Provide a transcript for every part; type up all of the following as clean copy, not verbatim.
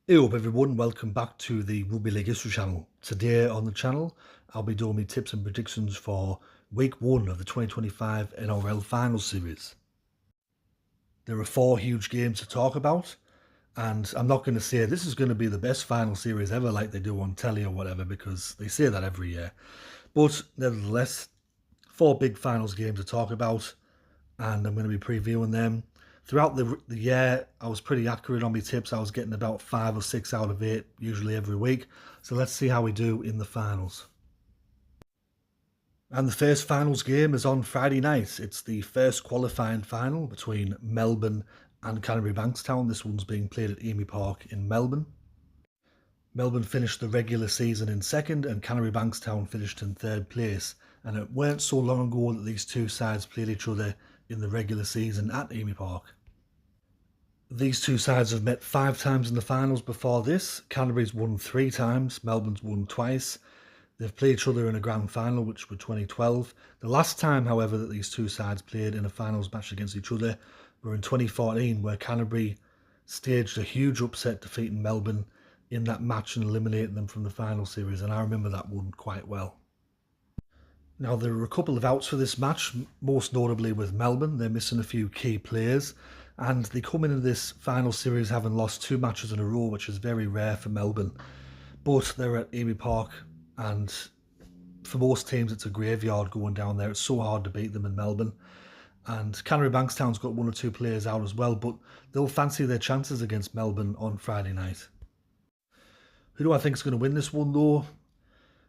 Hey up everyone, welcome back to the Rugby League History channel. Today on the channel, I'll be doing my tips and predictions for week 1 of the 2025 NRL Finals Series. There are 4 huge games to talk about, and I'm not going to say this is going to be the best final series ever like they do on telly or whatever, because they say that every year. But nevertheless, 4 big finals games to talk about, and I'm going to be previewing them. Throughout the year, I was pretty accurate on my tips. I was getting about 5 or 6 out of 8, usually every week. So let's see how we do in the finals. And the first finals game is on Friday night. It's the first qualifying final between Melbourne and Canterbury Bankstown. This one's being played at Amy Park in Melbourne. Melbourne finished the regular season in second and Canterbury Bankstown finished in third place. And it weren't so long ago that these two sides played each other in the regular season at Amy Park. These two sides have met 5 times in the finals before this. Canterbury's won 3 times, Melbourne's won twice. They've played each other in a grand final, which was 2012. The last time, however, that these two sides played in a finals match against each other were in 2014, where Canterbury staged a huge upset, defeating Melbourne in that match and eliminating them from the final series, and I remember that one quite well. Now, there are a couple of outs for this match, most notably with Melbourne. They're missing a few key players, and they come into this final series having lost 2 matches in a row, which is very rare for Melbourne. But they're at Amy Park, and for most teams, it's a graveyard going down there. It's so hard to beat them in Melbourne. And Canterbury Bankstown's got 1 or 2 players out as well, but they'll fancy their chances against Melbourne on Friday night. Who do I think is going to win this one, though?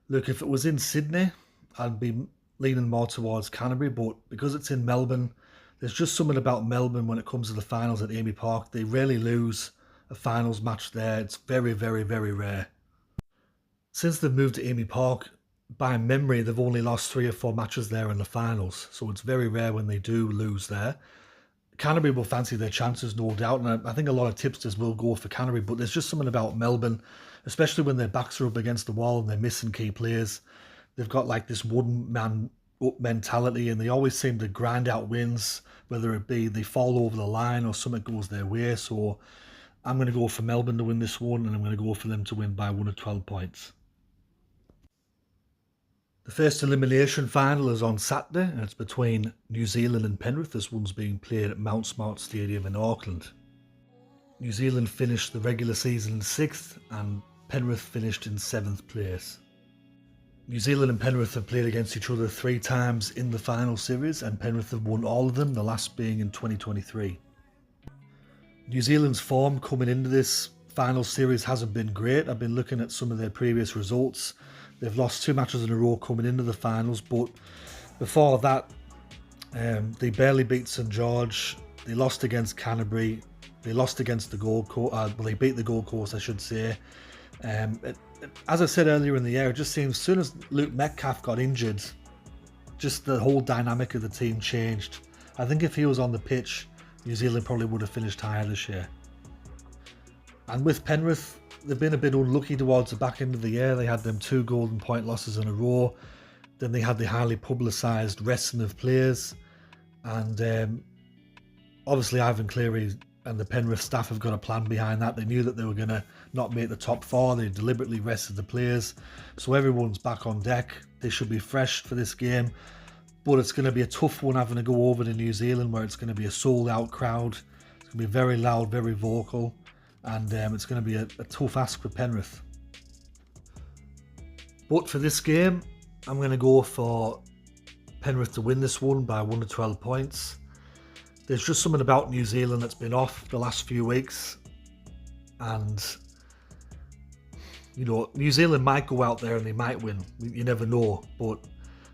Look, if it was in Sydney, I'd be leaning more towards Canterbury, but because it's in Melbourne, there's just something about Melbourne when it comes to the finals at Amy Park. They rarely lose a finals match there. It's very, very, very rare. Since they've moved to Amy Park, by memory, they've only lost 3 or 4 matches there in the finals, so it's very rare when they do lose there. Canterbury will fancy their chances, no doubt, and I think a lot of tipsters will go for Canterbury, but there's just something about Melbourne, especially when their backs are up against the wall and they're missing key players. They've got like this one-man up mentality, and they always seem to grind out wins, whether it be they fall over the line or something goes their way. So I'm going to go for Melbourne to win this one, and I'm going to go for them to win by 1 or 12 points. The first elimination final is on Saturday, and it's between New Zealand and Penrith. This one's being played at Mount Smart Stadium in Auckland. New Zealand finished the regular season in 6th, and Penrith finished in 7th place. New Zealand and Penrith have played against each other 3 times in the final series, and Penrith have won all of them, the last being in 2023. New Zealand's form coming into this final series hasn't been great. I've been looking at some of their previous results. They've lost 2 matches in a row coming into the finals, but before that, they barely beat St George. They lost against Canterbury. They lost against the Gold Coast. They beat the Gold Coast, I should say. As I said earlier in the year, it just seems as soon as Luke Metcalf got injured, just the whole dynamic of the team changed. I think if he was on the pitch, New Zealand probably would have finished higher this year. And with Penrith, they've been a bit unlucky towards the back end of the year. They had them 2 golden point losses in a row. Then they had the highly publicised resting of players. And obviously Ivan Cleary and the Penrith staff have got a plan behind that. They knew that they were going to not make the top 4. They deliberately rested the players. So everyone's back on deck. They should be fresh for this game. But it's going to be a tough one having to go over to New Zealand, where it's going to be a sold-out crowd. It's going to be very loud, very vocal. And it's going to be a tough ask for Penrith. But for this game, I'm going to go for Penrith to win this one by 1 to 12 points. There's just something about New Zealand that's been off the last few weeks. And, you know, New Zealand might go out there and they might win. You never know. But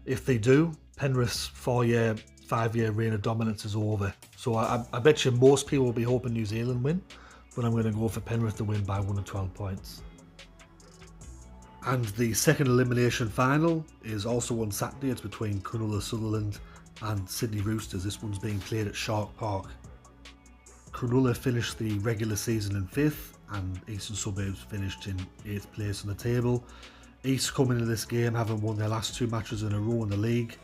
if they do, Penrith's 4-year, 5-year reign of dominance is over. So I bet you most people will be hoping New Zealand win. But I'm going to go for Penrith to win by 1 to 12 points. And the second elimination final is also on Saturday. It's between Cronulla Sutherland and Sydney Roosters. This one's being played at Shark Park. Cronulla finished the regular season in 5th, and Eastern Suburbs finished in 8th place on the table. East coming into this game having won their last 2 matches in a row in the league,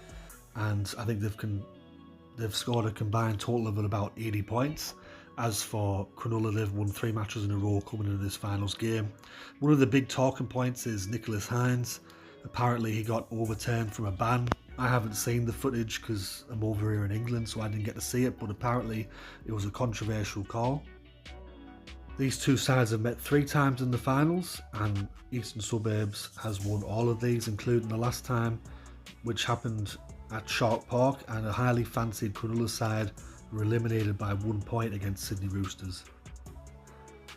and I think they've scored a combined total of about 80 points. As for Cronulla, they've won 3 matches in a row coming into this finals game. One of the big talking points is Nicholas Hines. Apparently he got overturned from a ban. I haven't seen the footage because I'm over here in England, so I didn't get to see it, but apparently it was a controversial call. These two sides have met 3 times in the finals, and Eastern Suburbs has won all of these, including the last time, which happened at Shark Park, and a highly fancied Cronulla side were eliminated by 1 point against Sydney Roosters.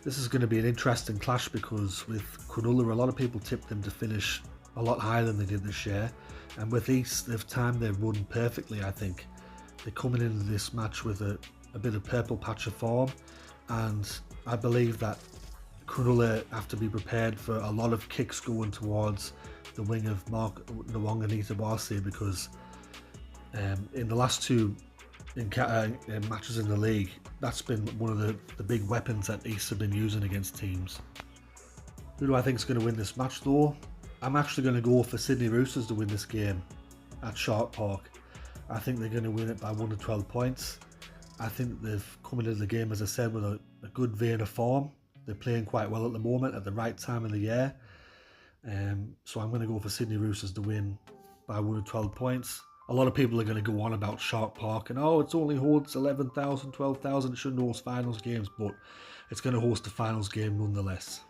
This is going to be an interesting clash because with Cronulla, a lot of people tipped them to finish a lot higher than they did this year, and with East, they've timed their run perfectly. I think they're coming into this match with a bit of purple patch of form, and I believe that Cronulla have to be prepared for a lot of kicks going towards the wing of Mark Nwanga because in the last 2 matches in the league, that's been one of the big weapons that East have been using against teams. Who do I think is going to win this match though? I'm actually going to go for Sydney Roosters to win this game at Shark Park. I think they're going to win it by 1 to 12 points. I think they've come into the game, as I said, with a good vein of form. They're playing quite well at the moment, at the right time of the year. So I'm going to go for Sydney Roosters to win by 1 to 12 points. A lot of people are going to go on about Shark Park and it's only holds 11,000, 12,000. It shouldn't host finals games, but it's going to host a finals game nonetheless.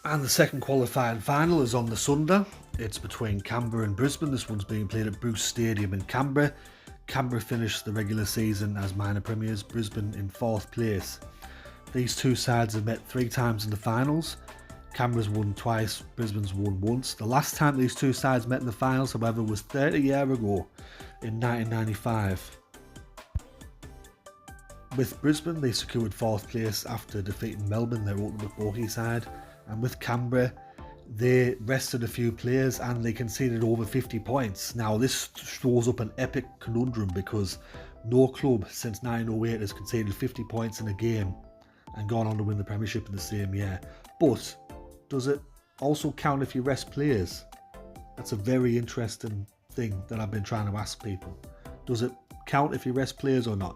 And the second qualifying final is on the Sunday. It's between Canberra and Brisbane. This one's being played at Bruce Stadium in Canberra. Canberra finished the regular season as minor premiers, Brisbane in 4th place. These two sides have met 3 times in the finals. Canberra's won twice, Brisbane's won once. The last time these two sides met in the finals, however, was 30 years ago in 1995. With Brisbane, they secured 4th place after defeating Melbourne, their ultimate bogey side. And with Canberra, they rested a few players and they conceded over 50 points. Now this throws up an epic conundrum because no club since 1908 has conceded 50 points in a game and gone on to win the premiership in the same year. But does it also count if you rest players? That's a very interesting thing that I've been trying to ask people. Does it count if you rest players or not?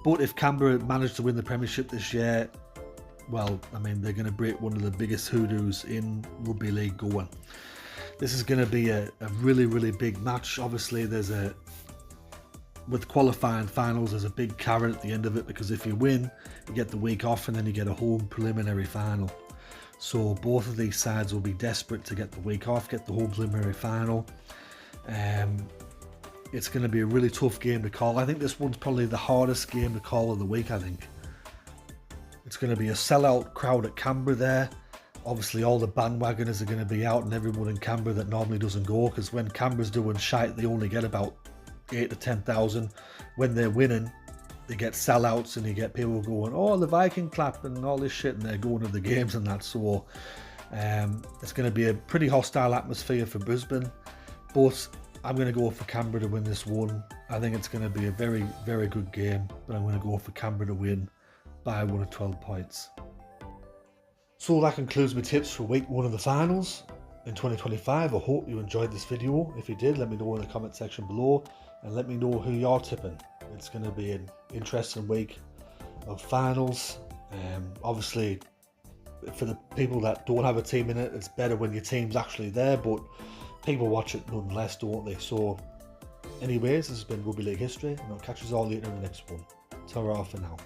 But if Canberra managed to win the premiership this year, well, I mean, they're going to break one of the biggest hoodoos in rugby league going. This is going to be a really, really big match. Obviously, with qualifying finals, there's a big carrot at the end of it because if you win, you get the week off and then you get a home preliminary final. So both of these sides will be desperate to get the week off, get the home preliminary final. It's going to be a really tough game to call. I think this one's probably the hardest game to call of the week, I think. It's going to be a sellout crowd at Canberra there. Obviously all the bandwagoners are going to be out and everyone in Canberra that normally doesn't go, because when Canberra's doing shite they only get about 8 to 10,000. When they're winning they get sellouts and you get people going, oh, the Viking clap and all this shit, and they're going to the games and that. So it's going to be a pretty hostile atmosphere for Brisbane, but I'm going to go for Canberra to win this one. I think it's going to be a very, very good game, but I'm going to go for Canberra to win by 1 to 12 points. So that concludes my tips for week 1 of the finals in 2025. I hope you enjoyed this video. If you did, let me know in the comment section below and let me know who you're tipping. It's going to be an interesting week of finals. Obviously, for the people that don't have a team in it, it's better when your team's actually there, but people watch it nonetheless, don't they? So anyways, this has been Rugby League History, and I'll catch you all later in the next one. Ta-ra for now.